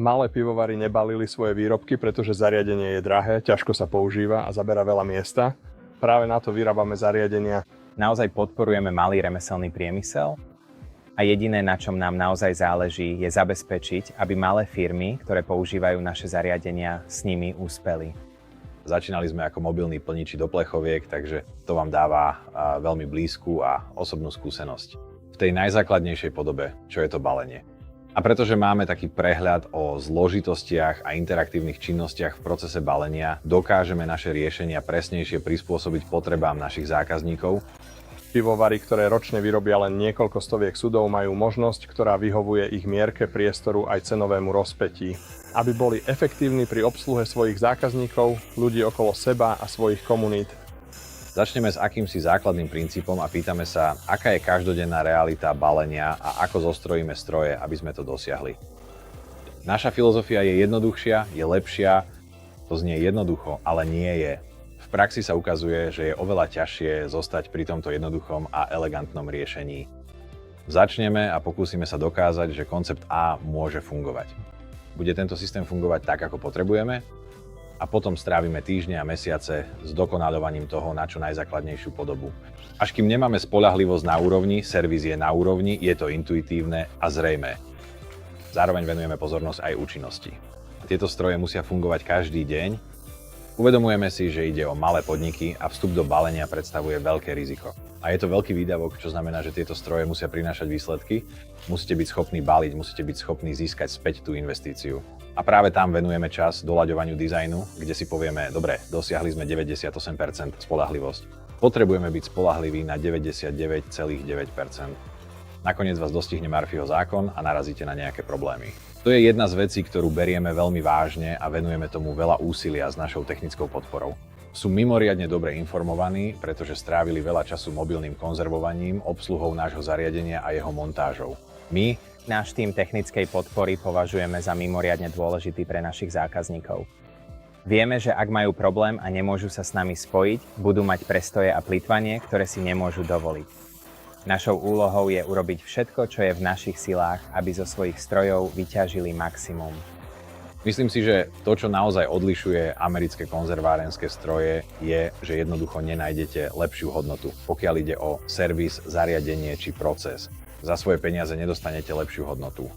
Malé pivovary nebalili svoje výrobky, pretože zariadenie je drahé, ťažko sa používa a zabera veľa miesta. Práve na to vyrábame zariadenia. Naozaj podporujeme malý remeselný priemysel a jediné, na čom nám naozaj záleží, je zabezpečiť, aby malé firmy, ktoré používajú naše zariadenia, s nimi úspeli. Začínali sme ako mobilní plniči do plechoviek, takže to vám dáva veľmi blízku a osobnú skúsenosť. V tej najzákladnejšej podobe, čo je to balenie. A pretože máme taký prehľad o zložitostiach a interaktívnych činnostiach v procese balenia, dokážeme naše riešenia presnejšie prispôsobiť potrebám našich zákazníkov. Pivovary, ktoré ročne vyrobia len niekoľko stoviek sudov, majú možnosť, ktorá vyhovuje ich mierke, priestoru aj cenovému rozpätí. Aby boli efektívni pri obsluhe svojich zákazníkov, ľudí okolo seba a svojich komunít. Začneme s akýmsi základným princípom a pýtame sa, aká je každodenná realita balenia a ako zostrojíme stroje, aby sme to dosiahli. Naša filozofia je jednoduchšia, je lepšia, to znie jednoducho, ale nie je. V praxi sa ukazuje, že je oveľa ťažšie zostať pri tomto jednoduchom a elegantnom riešení. Začneme a pokúsime sa dokázať, že koncept A môže fungovať. Bude tento systém fungovať tak, ako potrebujeme a potom strávime týždne a mesiace s dokonaľovaním toho na čo najzákladnejšiu podobu. Až kým nemáme spoľahlivosť na úrovni, servis je na úrovni, je to intuitívne a zrejmé. Zároveň venujeme pozornosť aj účinnosti. Tieto stroje musia fungovať každý deň. Uvedomujeme si, že ide o malé podniky a vstup do balenia predstavuje veľké riziko. A je to veľký výdavok, čo znamená, že tieto stroje musia prinášať výsledky. Musíte byť schopní baliť, musíte byť schopní získať späť tú investíciu. A práve tam venujeme čas doľaďovaniu dizajnu, kde si povieme, dobre, dosiahli sme 98% spoľahlivosť. Potrebujeme byť spoľahliví na 99,9%. Nakoniec vás dostihne Murphyho zákon a narazíte na nejaké problémy. To je jedna z vecí, ktorú berieme veľmi vážne a venujeme tomu veľa úsilia s našou technickou podporou. Sú mimoriadne dobre informovaní, pretože strávili veľa času mobilným konzervovaním, obsluhou nášho zariadenia a jeho montážou. My, náš tím technickej podpory, považujeme za mimoriadne dôležitý pre našich zákazníkov. Vieme, že ak majú problém a nemôžu sa s nami spojiť, budú mať prestoje a plytvanie, ktoré si nemôžu dovoliť. Našou úlohou je urobiť všetko, čo je v našich silách, aby zo svojich strojov vyťažili maximum. Myslím si, že to, čo naozaj odlišuje americké konzervárenské stroje, je, že jednoducho nenájdete lepšiu hodnotu, pokiaľ ide o servis, zariadenie či proces. Za svoje peniaze nedostanete lepšiu hodnotu.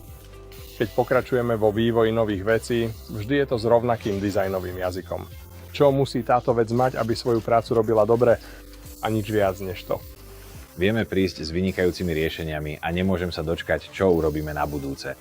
Keď pokračujeme vo vývoji nových vecí, vždy je to s rovnakým dizajnovým jazykom. Čo musí táto vec mať, aby svoju prácu robila dobre a nič viac než to. Vieme prísť s vynikajúcimi riešeniami a nemôžem sa dočkať, čo urobíme na budúce.